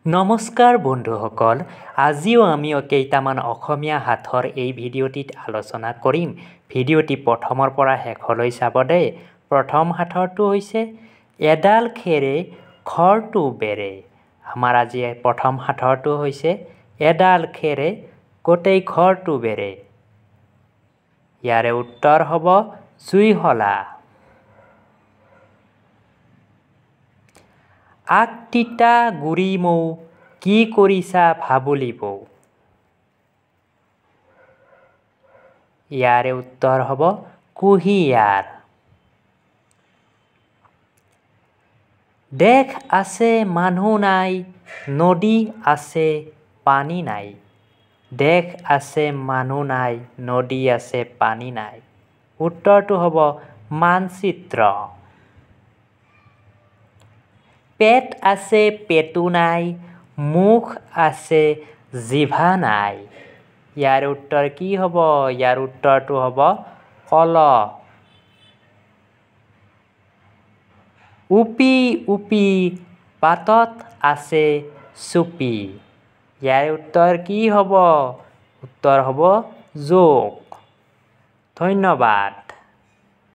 নমস্কাৰ বন্ধুসকল, আজিও আমি কেইটামান অসমীয়া সাথৰ এই ভিডিঅ'টিত আলোচনা কৰিম। ভিডিঅ'টি প্ৰথমৰ পৰা শেষলৈ চাব দেই। প্ৰথম সাথৰটো হৈছে এডাল খেৰে ঘৰটো বেৰে। আমাৰ আজি প্ৰথম সাথৰটো হৈছে এডাল খেৰে গোটেই ঘৰটো বেৰে। ইয়াৰে উত্তৰ হ'ব জুইশলা। আগ তিতা গুৰি মৌ কি কৰিছা ভাবুলি বৌ। ইয়াৰে উত্তৰ হ'ব কুঁহিয়াৰ। দেশ আছে মানুহ নাই, নদী আছে পানী নাই। দেশ আছে মানুহ নাই, নদী আছে পানী নাই। উত্তৰটো হ'ব মানচিত্ৰ। পেট আছে পেটু নাই, মুখ আছে জিভা নাই। ইয়াৰ উত্তৰ কি হ'ব? ইয়াৰ উত্তৰটো হ'ব কলহ। উপি উপি বাটত আছে চুপি। ইয়াৰ উত্তৰ কি হ'ব? উত্তৰ হ'ব জোক। ধন্যবাদ।